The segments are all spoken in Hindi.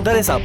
उधर है साहब।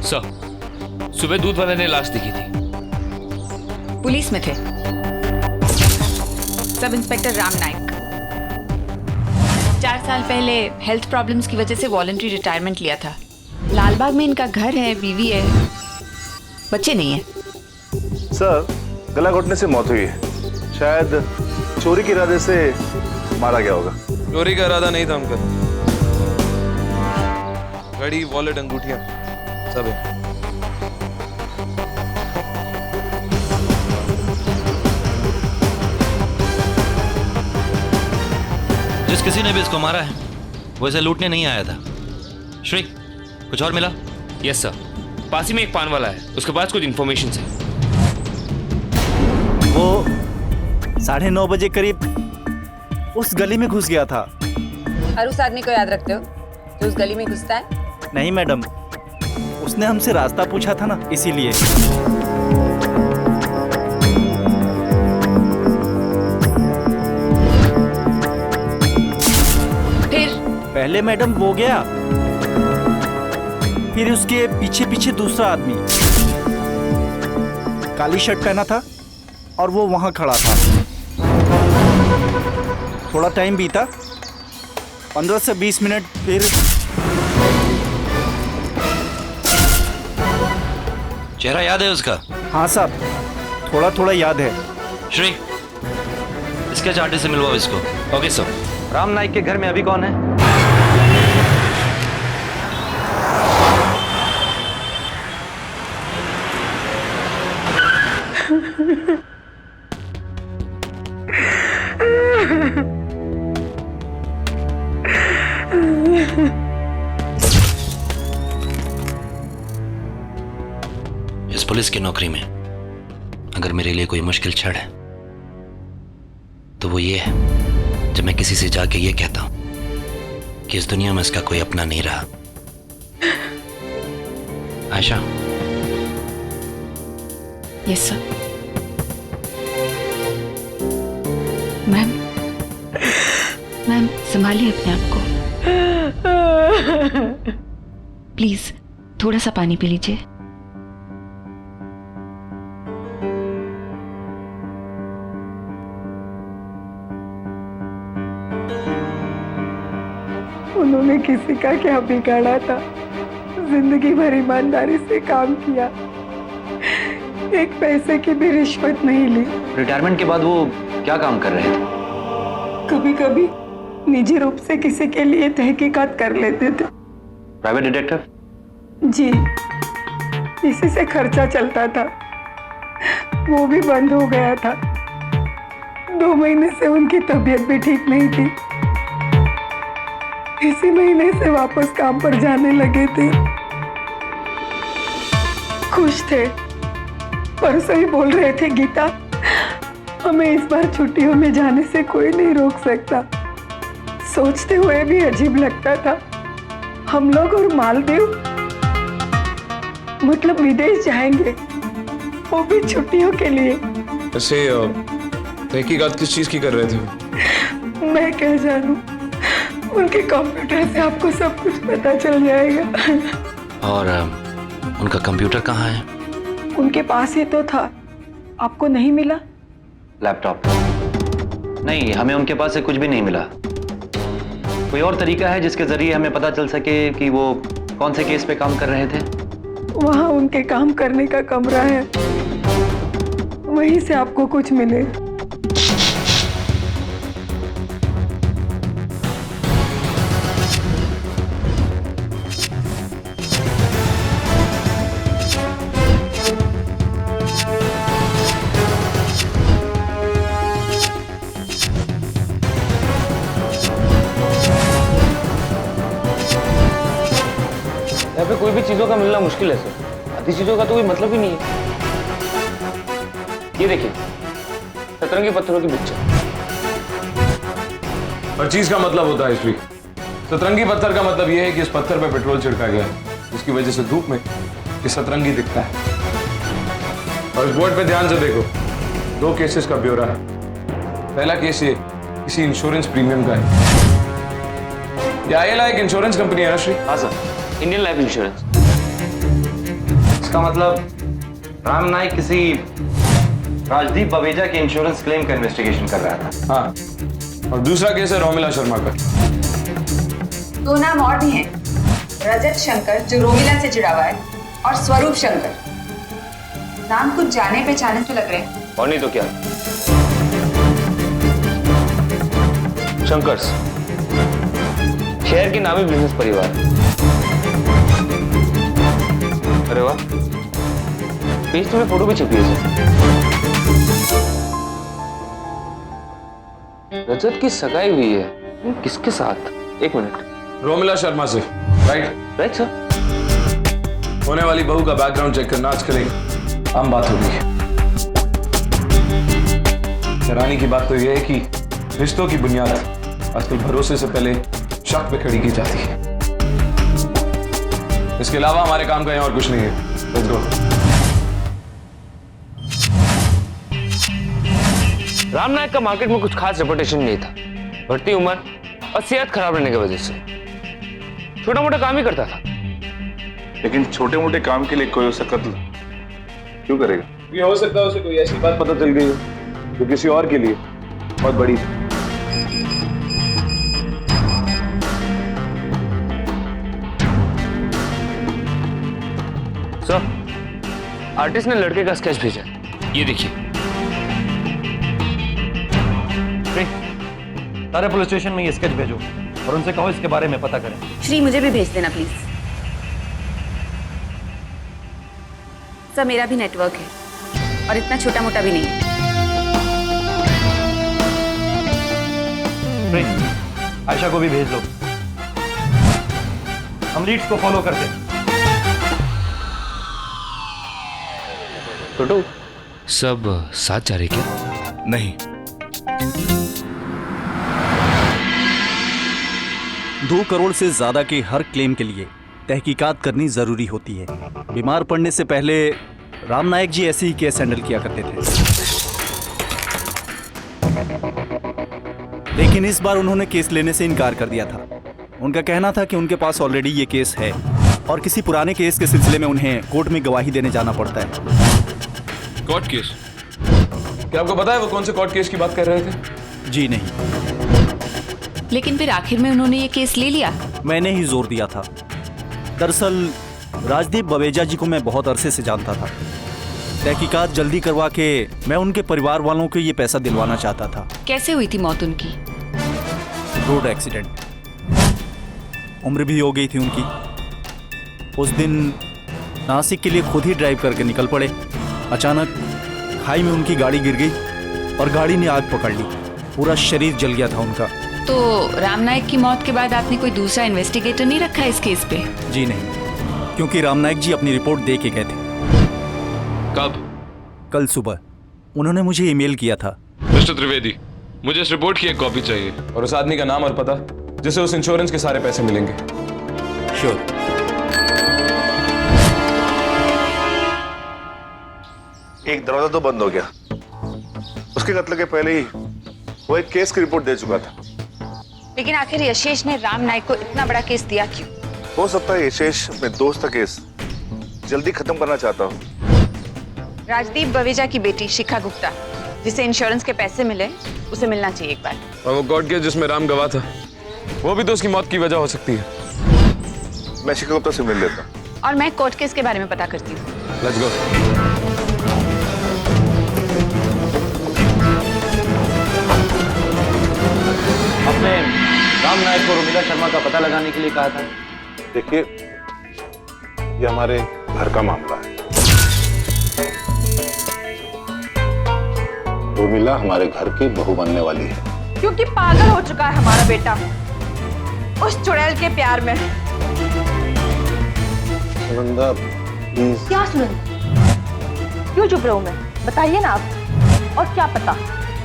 सर, सुबह दूध वाले ने लाश दिखी थी। पुलिस में थे सब इंस्पेक्टर राम नाइक। 4 साल पहले हेल्थ प्रॉब्लम्स की वजह से वॉलंटरी रिटायरमेंट लिया था। लालबाग में इनका घर है, बीवी है, बच्चे नहीं है। सर, गला घोटने से मौत हुई है। शायद चोरी के इरादे से मारा गया होगा। चोरी का इरादा नहीं था उनका। घड़ी, वॉलेट, अंगूठियां सब है। जिस किसी ने भी इसको मारा है वो इसे लूटने नहीं आया था। श्री, कुछ और मिला? यस सर, पास ही में एक पान वाला है, उसके पास कुछ इन्फॉर्मेशन है। वो 9:30 बजे करीब उस गली में घुस गया था। और उस आदमी को याद रखते हो जो उस गली में घुसता है? नहीं मैडम, उसने हमसे रास्ता पूछा था ना, इसीलिए। फिर पहले मैडम वो गया, फिर उसके पीछे पीछे दूसरा आदमी, काली शर्ट पहना था और वो वहां खड़ा था। थोड़ा टाइम बीता, 15 से 20 मिनट, फिर चेहरा याद है उसका? हाँ साहब, थोड़ा थोड़ा याद है। श्री, इसके चार्टे से मिलवाओ इसको। Okay sir. राम नाइक के घर में अभी कौन है? इस पुलिस की नौकरी में अगर मेरे लिए कोई मुश्किल क्षण है तो वो ये है जब मैं किसी से जाके ये कहता हूं कि इस दुनिया में इसका कोई अपना नहीं रहा। आयशा। Yes sir. मैम, संभालिए अपने आप को। प्लीज थोड़ा सा पानी पी लीजिए। उन्होंने किसी का क्या बिगाड़ा था? जिंदगी भर ईमानदारी से काम किया, एक पैसे की भी रिश्वत नहीं ली। रिटायरमेंट के बाद वो क्या काम कर रहे थे? कभी कभी निजी रूप से किसी के लिए तहकीकात कर लेते थे। Private detective? जी, इसी से खर्चा चलता था। वो भी बंद हो गया था। 2 महीने से उनकी तबीयत भी ठीक नहीं थी। इसी महीने से वापस काम पर जाने लगे थे। खुश थे। परसों ही बोल रहे थे, गीता, हमें इस बार छुट्टियों में जाने से कोई नहीं रोक सकता। सोचते हुए भी अजीब लगता था, हम लोग और मालदीव, मतलब विदेश जाएंगे, वो भी छुट्टियों के लिए। ऐसे तहकीकात किस चीज की कर रहे थे? मैं क्या जानूं, उनके कंप्यूटर से आपको सब कुछ पता चल जाएगा। और उनका कंप्यूटर कहाँ है? उनके पास ही तो था, आपको नहीं मिला? लैपटॉप? नहीं, हमें उनके पास से कुछ भी नहीं मिला। कोई और तरीका है जिसके जरिए हमें पता चल सके कि वो कौन से केस पे काम कर रहे थे? वहाँ उनके काम करने का कमरा है, वहीं से आपको कुछ मिले। चीजों का मिलना मुश्किल है सर। आधी चीजों का तो कोई मतलब ही नहीं है। ये देखिए, सतरंगी पत्थरों की पिक्चर। हर चीज का मतलब होता है हिस्ट्री। सतरंगी पत्थर का मतलब यह है कि इस पत्थर पे पेट्रोल छिड़का गया है, जिसकी वजह से धूप में ये सतरंगी दिखता है। और इस बोर्ड पे ध्यान से देखो, 2 केसेस का ब्यौरा है। पहला केस ये किसी इंश्योरेंस प्रीमियम का है। ये आईएलआई एक इंश्योरेंस कंपनी है ना श्री? हाँ सर, इंडियन लाइफ इंश्योरेंस। इसका मतलब राम नायक किसी राजदीप बवेजा के इंश्योरेंस क्लेम का इन्वेस्टिगेशन कर रहा था। हाँ, और दूसरा केस है रोमिला शर्मा का। 2 नाम और भी हैं, रजत शंकर जो रोमिला से जुड़ा हुआ है और स्वरूप शंकर। नाम कुछ जाने पहचाने से लग रहे हैं। और नहीं तो क्या, शंकर्स शहर के नामी बिजनेस परिवार। अरे वाह, पेज में फोटो भी छपी है सर। रजत की सगाई हुई है, किसके साथ? 1 मिनट। रोमिला शर्मा से, राइट सर। होने वाली बहू का बैकग्राउंड चेक करना आजकल एक आम बात हो गई है। हैरानी की बात तो यह है कि रिश्तों की बुनियाद आजकल भरोसे से पहले शक पे खड़ी की जाती है। इसके अलावा हमारे काम का यहाँ और कुछ नहीं है। Let's go. राम नायक का मार्केट में कुछ खास रेपुटेशन नहीं था। बढ़ती उम्र और सेहत खराब रहने की वजह से छोटा मोटा काम ही करता था। लेकिन छोटे मोटे काम के लिए कोई उसे कत्ल क्यों करेगा? ये हो सकता है उसे कोई ऐसी बात पता चल गई हो जो किसी और के लिए बहुत बड़ी थी। सर, आर्टिस्ट ने लड़के का स्केच भेजा, ये देखिए। सारे पुलिस स्टेशन में ये स्केच भेजो और उनसे कहो इसके बारे में पता करें। श्री, मुझे भी भेज देना प्लीज। सर, मेरा भी नेटवर्क है और इतना छोटा मोटा भी नहीं है। आयशा को भी भेज दो, हम लीड्स को फॉलो करते हैं। छोटू, सब साथ जा रहे क्या? नहीं, 2 करोड़ से ज्यादा के हर क्लेम के लिए तहकीकात करनी जरूरी होती है। बीमार पड़ने से पहले राम नायक जी ऐसे ही केस हैंडल किया करते थे, लेकिन इस बार उन्होंने केस लेने से इनकार कर दिया था। उनका कहना था कि उनके पास ऑलरेडी ये केस है और किसी पुराने केस के सिलसिले में उन्हें कोर्ट में गवाही देने जाना पड़ता है। Court case? क्या आपको पता है वो कौन से कोर्ट केस की बात कर रहे थे? जी नहीं। लेकिन फिर आखिर में उन्होंने ये केस ले लिया। मैंने ही जोर दिया था। दरअसल राजदीप बवेजा जी को मैं बहुत अरसे से जानता था। तहकीकात जल्दी करवा के मैं उनके परिवार वालों को ये पैसा दिलवाना चाहता था। कैसे हुई थी मौत उनकी? Road accident. उम्र भी हो गई थी उनकी। उस दिन नासिक के लिए खुद ही ड्राइव करके निकल पड़े। अचानक खाई में उनकी गाड़ी गिर गई और गाड़ी ने आग पकड़ ली। पूरा शरीर जल गया था उनका। तो राम नायक की मौत के बाद आपने कोई दूसरा इन्वेस्टिगेटर नहीं रखा इस केस पे? जी नहीं, क्योंकि राम नायक जी अपनी रिपोर्ट दे के गए थे। कब? कल सुबह उन्होंने मुझे ईमेल किया था। मिस्टर त्रिवेदी, मुझे इस रिपोर्ट की एक कॉपी चाहिए और उस आदमी का नाम और पता जिसे उस इंश्योरेंस के सारे पैसे मिलेंगे। श्योर। एक दरवाजा तो बंद हो गया। उसके कत्ल के पहले ही वो एक केस की रिपोर्ट दे चुका था। लेकिन आखिर यशेष ने राम नायक को इतना बड़ा केस दिया क्यों? हो सकता है यशेष अपने दोस्त का केस जल्दी खत्म करना चाहता हो। राजदीप बवेजा की बेटी शिखा गुप्ता, जिसे इंश्योरेंस के पैसे मिले, उसे मिलना चाहिए एक बार। और वो कोर्ट केस जिसमें राम गवाह था, वो भी तो उसकी मौत की वजह हो सकती है। मैं शिखा गुप्ता से मिल लेता हूं। और मैं कोर्ट केस के बारे में पता करती हूँ। Let's go. आपने राम नायक को रोमिला शर्मा का पता लगाने के लिए कहा था। देखिए, ये हमारे घर का मामला है। रोमिला हमारे घर की बहू बनने वाली है। क्योंकि पागल हो चुका है हमारा बेटा उस चुड़ैल के प्यार में। सुनंदा प्लीज। क्या सुनंदा? क्यों चुप रहूं मैं? बताइए ना आप। और क्या पता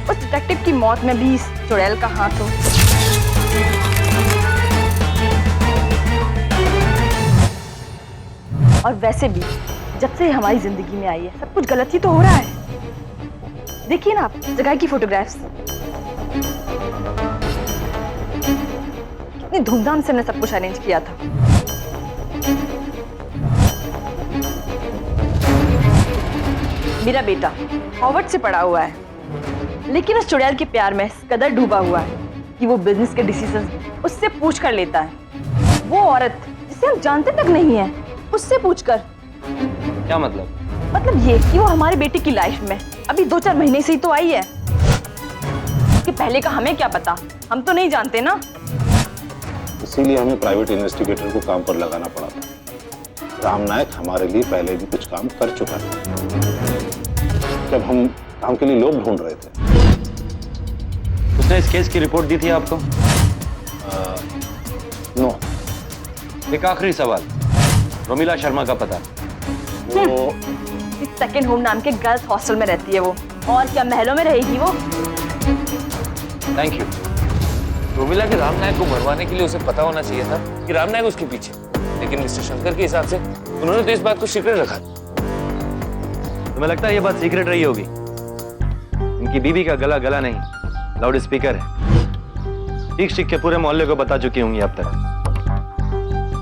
उस डिटेक्टिव की मौत में भी इस चुड़ैल का हाथ हो। और वैसे भी जब से हमारी जिंदगी में आई है सब कुछ गलत ही तो हो रहा है। देखिए ना आप जगह की फोटोग्राफ्स, कितनी धूमधाम से हमने सब कुछ अरेंज किया था। मेरा बेटा हॉवर्ड से पढ़ा हुआ है, लेकिन उस चुड़ैल के प्यार में इस कदर डूबा हुआ है कि वो बिजनेस के डिसीजन उससे पूछ कर लेता है। वो औरत जिसे हम जानते तक नहीं है, उससे पूछकर। क्या मतलब? मतलब ये कि वो हमारे बेटे की लाइफ में अभी 2-4 महीने से ही तो आई है। कि पहले का हमें क्या पता, हम तो नहीं जानते ना। इसीलिए हमें प्राइवेट इन्वेस्टिगेटर को काम पर लगाना पड़ा था। राम नायक हमारे लिए पहले भी कुछ काम कर चुका था जब हम काम के लिए लोग ढूंढ रहे थे। उसने इस केस की रिपोर्ट दी थी आपको? नो। एक आखिरी सवाल, रोमिला शर्मा का पता? वो इस सेकेंड होम नाम के गर्ल्स हॉस्टल में रहती है वो, और क्या महलों में रहेगी वो। Thank you. रोमिला के राम नायक को मरवाने के लिए उसे पता होना चाहिए था कि राम नायक उसके पीछे, लेकिन मिस्टर शंकर के हिसाब से उन्होंने तो इस बात को सीक्रेट रखा। तुम्हें लगता है ये बात सीक्रेट रही होगी? इनकी बीबी का गला गला नहीं, लाउड स्पीकर है। ठीक के पूरे मोहल्ले को बता चुकी होंगी अब तक।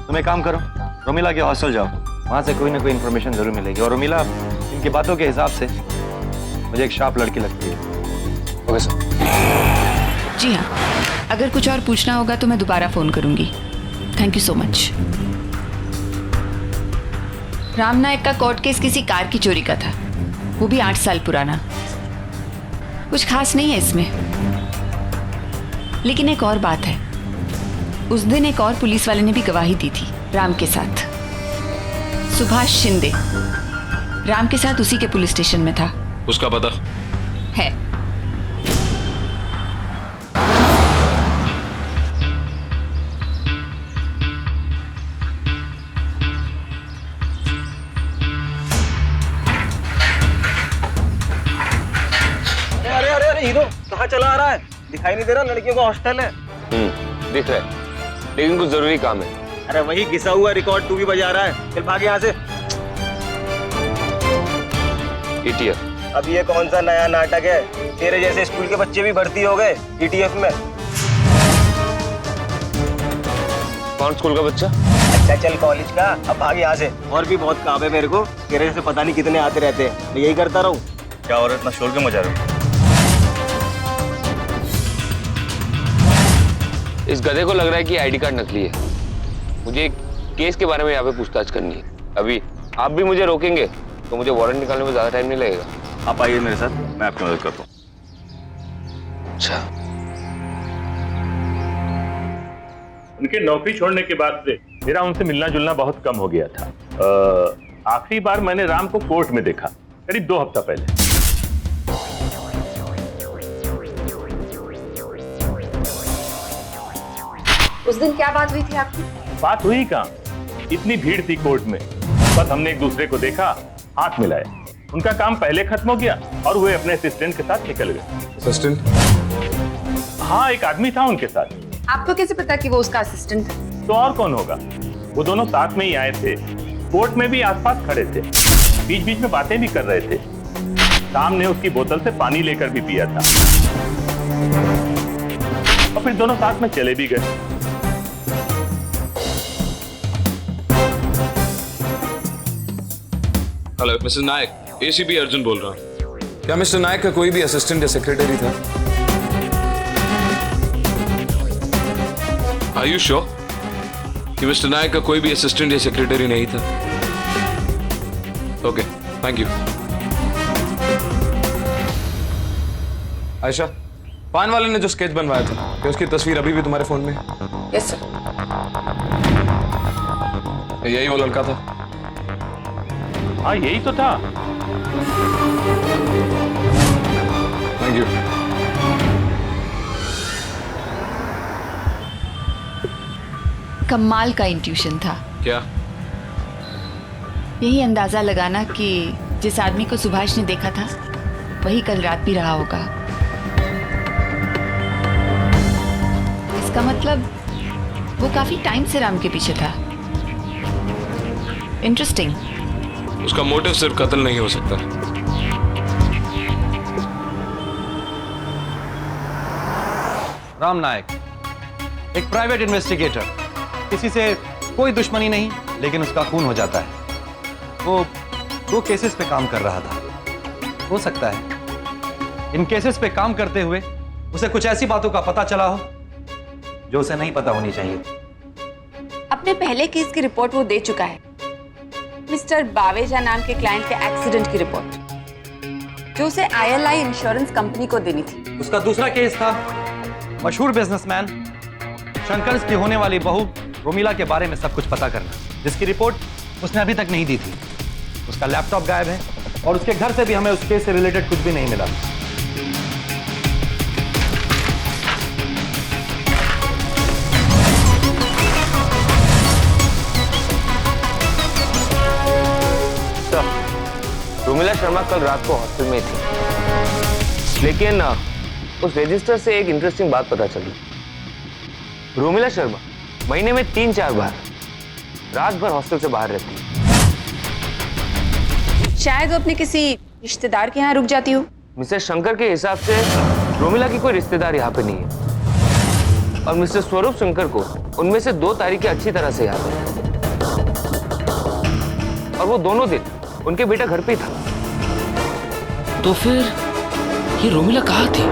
तुम एक काम करो, रोमिला के हॉस्टल जाओ, वहां से कोई ना कोई इन्फॉर्मेशन जरूर मिलेगी। और रोमिला इनकी बातों के हिसाब से मुझे एक शार्प लड़की लगती है। Okay sir. जी हाँ, अगर कुछ और पूछना होगा तो मैं दोबारा फोन करूंगी। Thank you so much. Ram Nayak का कोर्ट केस किसी कार की चोरी का था, वो भी 8 साल पुराना। कुछ खास नहीं है इसमें, लेकिन एक और बात है। उस दिन एक और पुलिस वाले ने भी गवाही दी थी राम के साथ। सुभाष शिंदे राम के साथ उसी के पुलिस स्टेशन में था। उसका पता है। अरे अरे अरे हीरो कहाँ चला आ रहा है? दिखाई नहीं दे रहा? लड़कियों का हॉस्टल है। दिख रहा है, लेकिन कुछ जरूरी काम है। अरे वही घिसा हुआ रिकॉर्ड तू भी बजा रहा है। चल भाग यहाँ से। ईटीएफ। अब ये कौन सा नया नाटक है? तेरे जैसे स्कूल के बच्चे भी भर्ती हो गए ईटीएफ में। कौन स्कूल का बच्चा? अच्छा चल कॉलेज का। अब भाग यहाँ से। और भी बहुत काम है मेरे को। तेरे जैसे पता नहीं कितने आते रहते हैं, मैं यही करता रहूं? क्या और इतना शोर क्यों मचा रहे हो? इस गधे को लग रहा है कि आईडी कार्ड नकली है। मुझे एक केस के बारे में यहाँ पे पूछताछ करनी है। अभी आप भी मुझे रोकेंगे तो मुझे वारंट निकालने में ज्यादा टाइम नहीं लगेगा। आप आइए मेरे साथ, मैं आपकी मदद करता हूँ। अच्छा। उनके नौकरी छोड़ने के बाद से मेरा उनसे मिलना जुलना बहुत कम हो गया था। आखिरी बार मैंने राम को कोर्ट में देखा करीब 2 हफ्ता पहले। उस दिन क्या बात हुई थी आपकी? बात हुई कहाँ, इतनी भीड़ थी कोर्ट में, बस हमने एक दूसरे को देखा, हाथ मिलाए। उनका काम पहले खत्म हो गया और वे अपने असिस्टेंट के साथ निकल गए। असिस्टेंट? हाँ, एक आदमी था उनके साथ। आपको कैसे पता कि वो उसका असिस्टेंट था? तो और कौन होगा, वो दोनों साथ में ही आए थे, कोर्ट में भी आसपास खड़े थे, बीच बीच में बातें भी कर रहे थे। शाम ने उसकी बोतल से पानी लेकर भी पिया था और फिर दोनों साथ में चले भी गए। हेलो मिस्टर नायक, एसीपी अर्जुन बोल रहा हूँ। क्या मिस्टर नायक का कोई भी असिस्टेंट या सेक्रेटरी था? आर यू श्योर कि मिस्टर नायक का कोई भी असिस्टेंट या सेक्रेटरी नहीं था? Okay, thank you. आयशा, पान वाले ने जो स्केच बनवाया था, क्या उसकी तस्वीर अभी भी तुम्हारे फोन में है? Yes sir. यही वो लड़का था? हाँ, यही तो था। Thank you. कमाल का इंट्यूशन था। क्या? यही अंदाजा लगाना कि जिस आदमी को सुभाष ने देखा था वही कल रात भी रहा होगा। इसका मतलब वो काफी टाइम से राम के पीछे था। इंटरेस्टिंग। उसका मोटिव सिर्फ कत्ल नहीं हो सकता। राम नायक एक प्राइवेट इन्वेस्टिगेटर, किसी से कोई दुश्मनी नहीं, लेकिन उसका खून हो जाता है। वो 2 केसेस पे काम कर रहा था। हो सकता है इन केसेस पे काम करते हुए उसे कुछ ऐसी बातों का पता चला हो जो उसे नहीं पता होनी चाहिए। अपने पहले केस की रिपोर्ट वो दे चुका है, मिस्टर बावेजा नाम के क्लाइंट के एक्सीडेंट की रिपोर्ट, जो उसे ILI इंश्योरेंस कंपनी को देनी थी। उसका दूसरा केस था मशहूर बिजनेसमैन शंकर की होने वाली बहू रोमिला के बारे में सब कुछ पता करना, जिसकी रिपोर्ट उसने अभी तक नहीं दी थी। उसका लैपटॉप गायब है और उसके घर से भी हमें उस केस से रिलेटेड कुछ भी नहीं मिला। रोमिला शर्मा कल रात को हॉस्टल में थी, लेकिन उस रजिस्टर से एक इंटरेस्टिंग बात पता चली। रोमिला शर्मा महीने में 3-4 बार रात भर हॉस्टल से बाहर रहती है। शायद वो अपने किसी रिश्तेदार के यहाँ रुक जाती हो। मिस्टर शंकर के हिसाब से रोमिला की कोई रिश्तेदार यहाँ पे नहीं है, और मिस्टर स्वरूप शंकर को उनमें से 2 तारीखें अच्छी तरह से याद है, और वो दोनों दिन उनके बेटा घर पे ही था। तो फिर ये रोमिला कहाँ थी?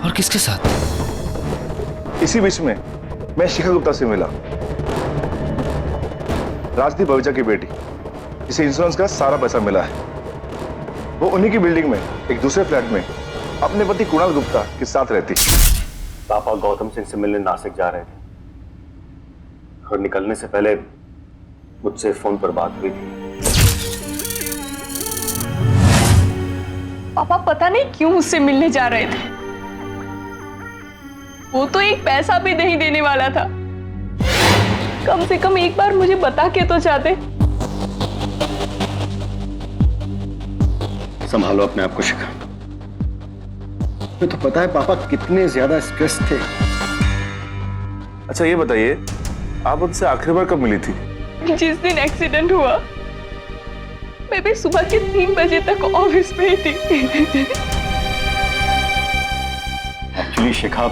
और किसके साथ? इसी बीच में मैं शिखा गुप्ता से मिला, राजदीप बवेजा की बेटी, जिसे इंश्योरेंस का सारा पैसा मिला है। वो उन्हीं की बिल्डिंग में एक दूसरे फ्लैट में अपने पति कुणाल गुप्ता के साथ रहती। पापा गौतम सिंह से मिलने नासिक जा रहे थे और निकलने से पहले मुझसे फोन पर बात हुई थी। पापा पता नहीं क्यों उससे मिलने जा रहे थे। वो तो एक पैसा भी नहीं देने वाला था। कम से कम एक बार मुझे बता के तो जाते। संभालो अपने आप को शिखा। मुझे तो पता है पापा कितने ज्यादा स्ट्रेस थे। अच्छा ये बताइए, आप उनसे आखिरी बार कब मिली थी? जिस दिन एक्सीडेंट हुआ, मैं भी सुबह के 3 बजे तक ऑफिस में ही थी। एक्चुअली शिखा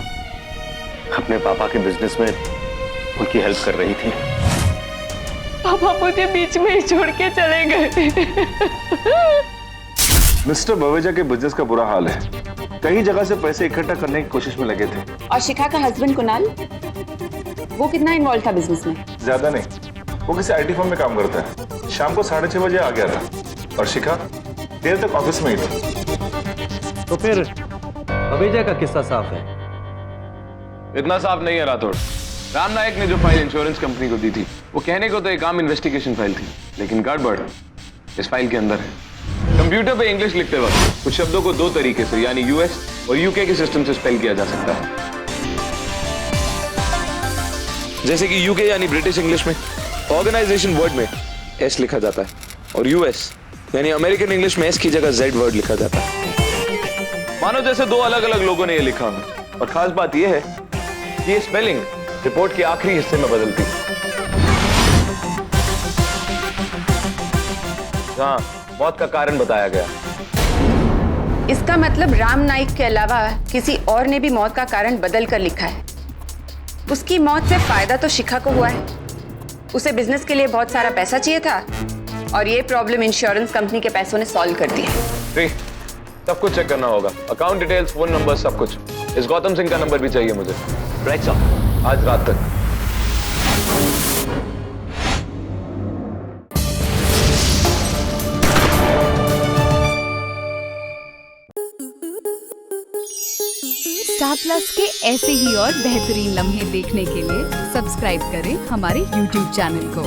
अपने पापा के बिजनेस में उनकी हेल्प कर रही थी। पापा मुझे बीच में ही छोड़ के चले गए। मिस्टर बवेजा के बिजनेस का बुरा हाल है, कई जगह से पैसे इकट्ठा करने की कोशिश में लगे थे। और शिखा का हस्बैंड कुणाल, वो कितना इन्वॉल्व था बिजनेस में? ज्यादा नहीं, वो किसी IT फर्म में काम करता है। शाम को 6:30 बजे आ गया था और शिखा देर तक ऑफिस में ही थी। तो फिर बवेजा का किस्सा साफ है। इतना साफ नहीं है राठौड़। राम नायक ने जो फाइल इंश्योरेंस कंपनी को दी थी, वो कहने को तो एक आम इन्वेस्टिगेशन फाइल थी, लेकिन गड़बड़ इस फाइल के अंदर है। कंप्यूटर पे इंग्लिश लिखते वक्त कुछ शब्दों को 2 तरीके से, यानी US और UK के सिस्टम से स्पेल किया जा सकता है। जैसे कि UK यानी ब्रिटिश इंग्लिश में ऑर्गेनाइजेशन वर्ड में S लिखा जाता है, और US यानी अमेरिकन इंग्लिश में S की जगह Z वर्ड लिखा जाता है। मानो जैसे 2 अलग अलग लोगों ने ये लिखा हो। और खास बात यह है कि ये स्पेलिंग रिपोर्ट के आखिरी हिस्से में बदलती है, जहां मौत का कारण बताया गया। इसका मतलब राम नाइक के अलावा किसी और ने भी मौत का कारण बदल कर लिखा है। उसकी मौत से फायदा तो शिखा को हुआ है। उसे बिजनेस के लिए बहुत सारा पैसा चाहिए था, और ये प्रॉब्लम इंश्योरेंस कंपनी के पैसों ने सॉल्व कर दी है। सब कुछ चेक करना होगा, अकाउंट डिटेल्स, फोन नंबर, सब कुछ। इस गौतम सिंह का नंबर भी चाहिए मुझे। राइट साहब, आज रात तक। स्टार प्लस के ऐसे ही और बेहतरीन लम्हे देखने के लिए सब्सक्राइब करें हमारे YouTube चैनल को।